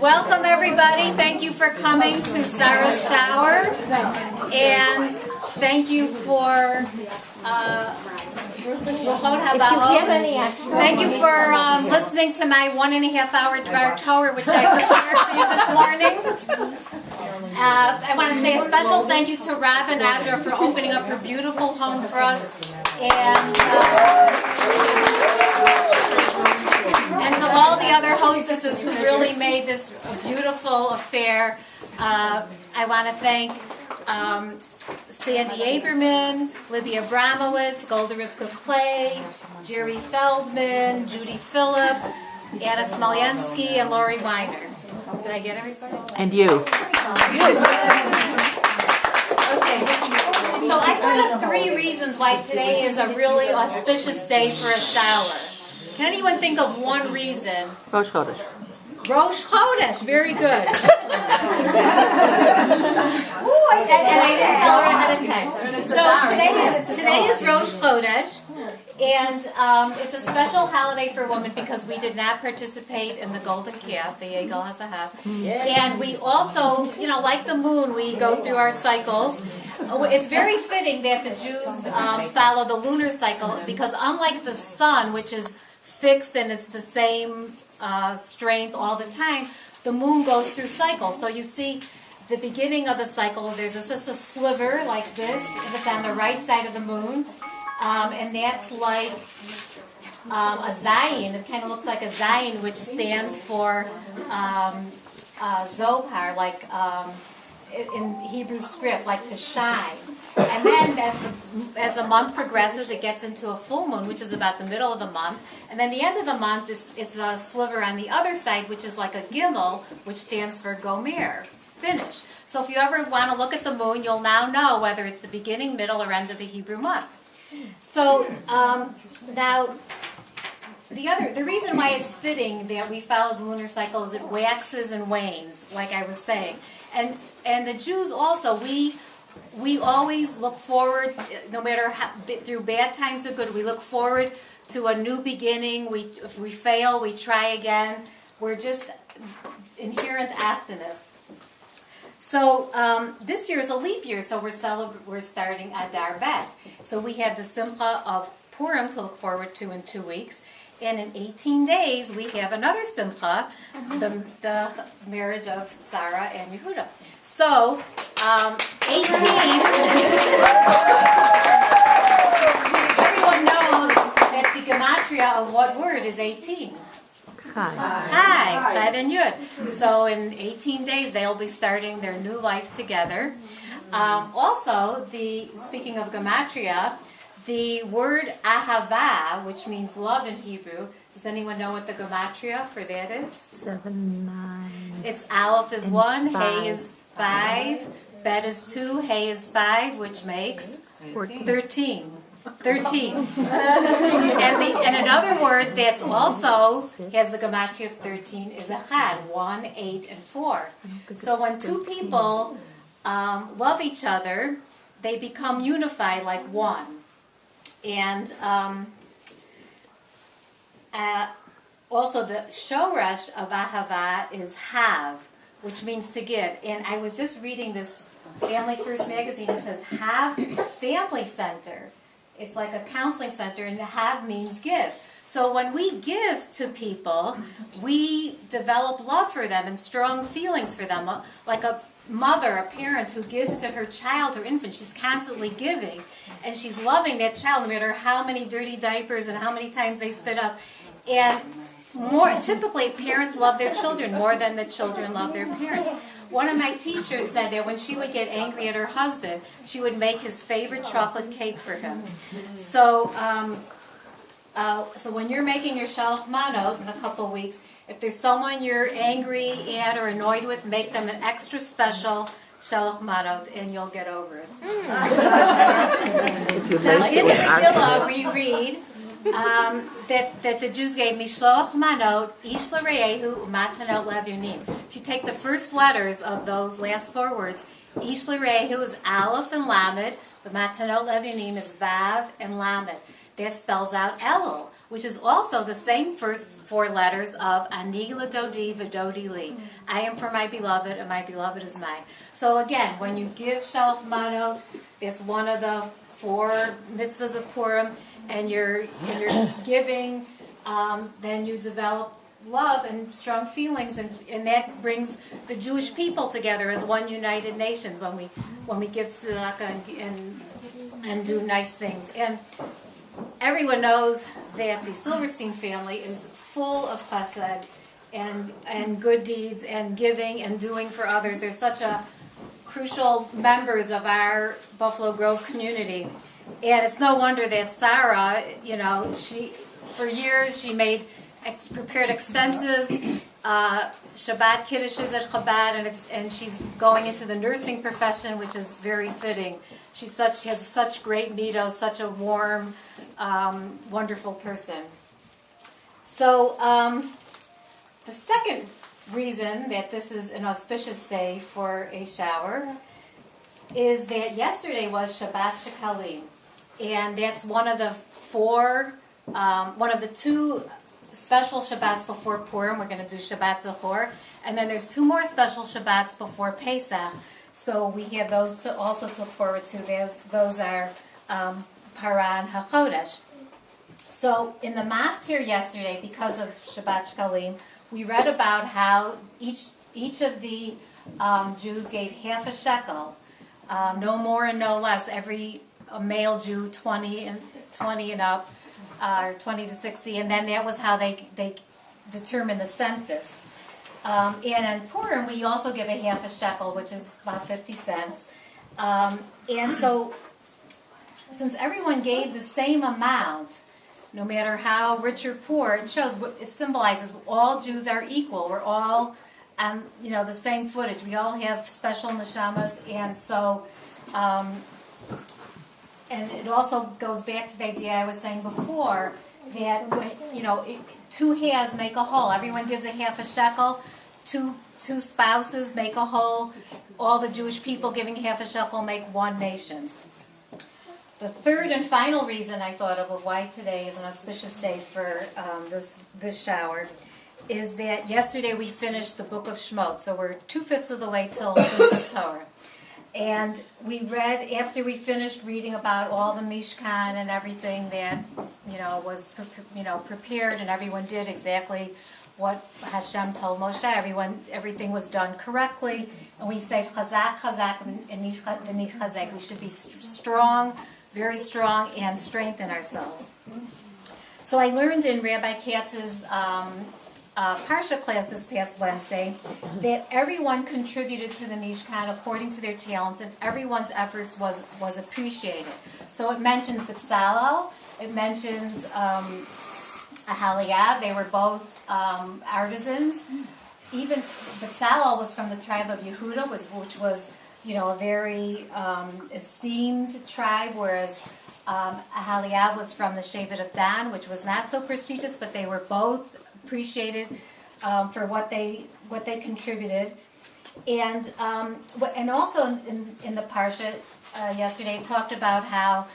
Welcome everybody. Thank you for coming to Sarah's Shower, and thank you for thank you for listening to my 1.5 hour Dvar Torah, which I prepared for you this morning. I want to say a special thank you to Rob and Azra for opening up her beautiful home for us, and to all the other hostesses who really made this beautiful affair. I want to thank Sandy Aberman, Libby Abramowitz, Golda Rivka Clay, Jerry Feldman, Judy Phillip, Anna Smolenski, and Lori Weiner. Did I get everybody? And you. Okay. So I thought of 3 reasons why today is a really auspicious day for a shower. Can anyone think of one reason? Rosh Chodesh. Rosh Chodesh, very good. And I didn't tell her ahead of time. So today is Rosh Chodesh, and it's a special holiday for women because we did not participate in the Golden Calf, the Egel HaZahav. And we also, like the moon, we go through our cycles. It's very fitting that the Jews follow the lunar cycle because unlike the sun, which is fixed and it's the same strength all the time, the moon goes through cycles. So you see the beginning of the cycle, there's just a sliver like this, and it's on the right side of the moon, and that's like a Zayin. It kind of looks like a Zayin, which stands for Zohar, like in Hebrew script, like to shine. And then as the month progresses, it gets into a full moon, which is about the middle of the month. And then the end of the month, it's a sliver on the other side, which is like a Gimel, which stands for Gomer, finish. So if you ever want to look at the moon, you'll now know whether it's the beginning, middle, or end of the Hebrew month. So now, the reason why it's fitting that we follow the lunar cycle is it waxes and wanes, like I was saying. And the Jews also, we always look forward, no matter how, through bad times or good, we look forward to a new beginning. If we fail, we try again. We're just inherent optimists. So this year is a leap year, so we're starting Adar Bet. So we have the Simcha of Purim to look forward to in 2 weeks. And in 18 days, we have another Simcha, the marriage of Sarah and Yehuda. So, 18, everyone knows that the gematria of what word is 18? Chad and Yud. So in 18 days, they'll be starting their new life together. Also, speaking of gematria, the word ahava, which means love in Hebrew, does anyone know what the gematria for that is? 7, 9. It's Aleph is 1, Hey is 5, Bet is 2, Hey is 5, which makes 13. And another word that's also has the gematria of 13 is Echad, 1, 8, and 4. So when 2 people love each other, they become unified like one. And also the shoresh of ahava is have, which means to give. And I was just reading this Family First magazine. It says have family center. It's like a counseling center, and have means give. So when we give to people, we develop love for them and strong feelings for them. Like a mother, a parent who gives to her child or infant, she's constantly giving, and she's loving that child no matter how many dirty diapers and how many times they spit up. And typically parents love their children more than the children love their parents. One of my teachers said that when she would get angry at her husband, she would make his favorite chocolate cake for him. So so when you're making your Shalach Manot in a couple of weeks, if there's someone you're angry at or annoyed with, make them an extra special Shalach Manot and you'll get over it. Now in the Megillah we read that the Jews gave Mishloach Manot, Ish L'Re'ehu, U'Matanot Levunim. If you take the first letters of those last 4 words, Ish L'Re'ehu is Aleph and Lamed, but Matanot Levunim is Vav and Lamed. That spells out Elul. which is also the same first four letters of Ani L'Dodi V'Dodi Li. I am for my beloved, and my beloved is mine. So again, when you give Shalach Manot, it's one of the four mitzvahs of Purim, and you're giving, then you develop love and strong feelings, and that brings the Jewish people together as one united nation when we give tzedakah and do nice things. And everyone knows that the Silverstein family is full of chesed and good deeds and giving and doing for others. They're such a crucial members of our Buffalo Grove community. And it's no wonder that Sarah, for years she prepared extensive Shabbat Kiddushes at Chabad, and she's going into the nursing profession, which is very fitting. She has such great middos, such a warm, wonderful person. So the second reason that this is an auspicious day for a shower is that yesterday was Shabbat Shekalim, and that's one of the two special Shabbats before Purim. We're going to do Shabbat Zachor, and then there's two more special Shabbats before Pesach. So we have those to also to look forward to. Those are Paran HaChodesh. So in the Maftir yesterday, because of Shabbat Shekalim, we read about how each of the Jews gave half a shekel, no more and no less. Every male Jew, 20 and up, or 20 to 60, and then that was how they determined the census. And in Purim, we also give a half a shekel, which is about 50 cents. And so, since everyone gave the same amount, no matter how rich or poor, it symbolizes all Jews are equal. We're all on the same footage. We all have special neshamas, and so. And it also goes back to the idea I was saying before, that two halves make a whole. Everyone gives a half a shekel. Two spouses make a whole. All the Jewish people giving half a shekel make one nation. The third and final reason I thought of why today is an auspicious day for this shower is that yesterday we finished the book of Shemot, so we're 2/5 of the way till Simchas Torah. And we read, after we finished reading about all the Mishkan and everything that, was prepared, and everyone did exactly what Hashem told Moshe. Everything was done correctly. And we say, Chazak, Chazak, and Nit Chazak. We should be strong, very strong, and strengthen ourselves. So I learned in Rabbi Katz's Parsha class this past Wednesday that everyone contributed to the Mishkan according to their talents, and everyone's efforts was appreciated. So it mentions Betzalel, it mentions Ahaliab. They were both artisans. Even Betzalel was from the tribe of Yehuda, which was a very esteemed tribe, whereas Ahaliab was from the Shevet of Dan, which was not so prestigious, but they were both appreciated for what they contributed, and also in the parsha yesterday it talked about how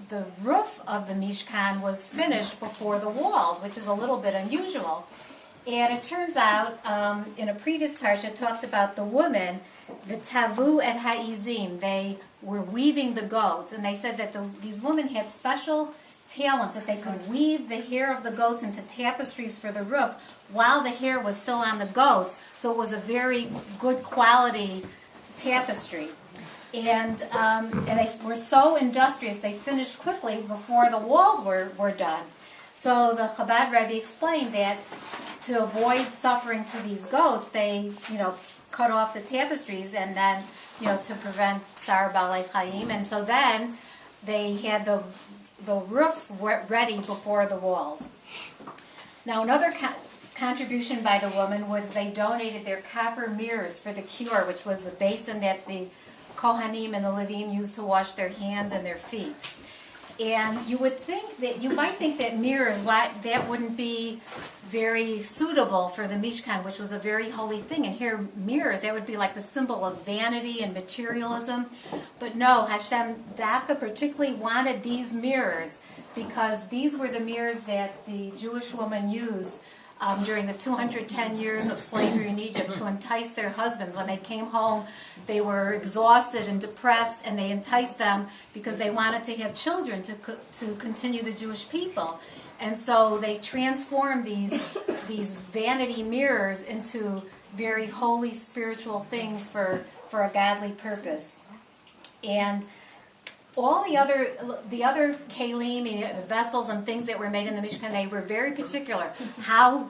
the roof of the Mishkan was finished before the walls, which is a little bit unusual. And it turns out in a previous parsha it talked about the women, the tavu et ha'izim. They were weaving the goats, and they said that these women had special talents, that they could weave the hair of the goats into tapestries for the roof while the hair was still on the goats, so it was a very good quality tapestry. And they were so industrious, they finished quickly before the walls were done. So the Chabad Rebbe explained that to avoid suffering to these goats, they cut off the tapestries, and then to prevent Sar Balei Chaim, and so then they had the roofs ready before the walls. Now another contribution by the woman was they donated their copper mirrors for the cure, which was the basin that the Kohanim and the Levim used to wash their hands and their feet. And you might think that mirrors, that wouldn't be very suitable for the Mishkan, which was a very holy thing. And here, mirrors, that would be like the symbol of vanity and materialism. But no, Hashem Daka particularly wanted these mirrors because these were the mirrors that the Jewish woman used during the 210 years of slavery in Egypt to entice their husbands. When they came home, they were exhausted and depressed, and they enticed them because they wanted to have children to continue the Jewish people. And so they transformed these vanity mirrors into very holy spiritual things for a godly purpose. And all the other kalim, the vessels and things that were made in the Mishkan, they were very particular. How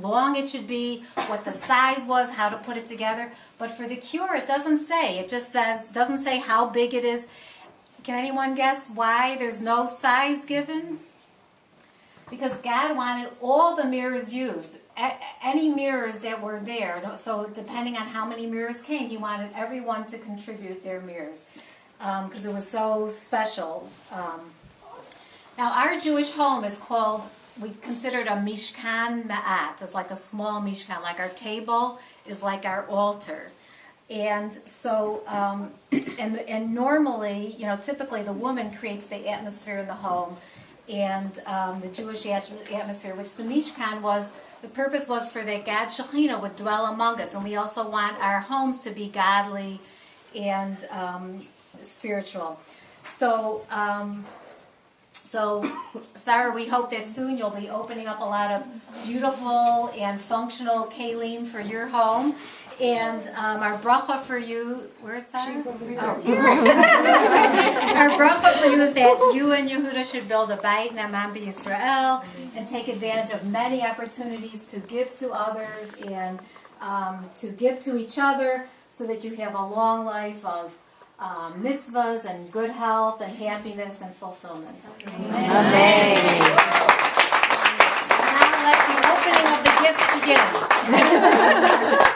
long it should be, what the size was, how to put it together. But for the cure, it doesn't say. It just doesn't say how big it is. Can anyone guess why there's no size given? Because God wanted all the mirrors used, any mirrors that were there. So depending on how many mirrors came, He wanted everyone to contribute their mirrors, because it was so special. Now our Jewish home is called, we consider it a Mishkan Ma'at. It's like a small Mishkan, like our table is like our altar. And so, and normally, typically the woman creates the atmosphere in the home, and the Jewish atmosphere, which the Mishkan was, the purpose was for that God Shekhinah would dwell among us, and we also want our homes to be godly and spiritual. So, Sarah, we hope that soon you'll be opening up a lot of beautiful and functional kalim for your home. And our bracha for you, where's Sarah? She's over here. Oh, here. Our bracha for you is that you and Yehuda should build a Beit Naaman B'Yisrael and take advantage of many opportunities to give to others and to give to each other, so that you have a long life of mitzvahs and good health and happiness and fulfillment. Amen. Amen. Now let the opening of the gifts begin.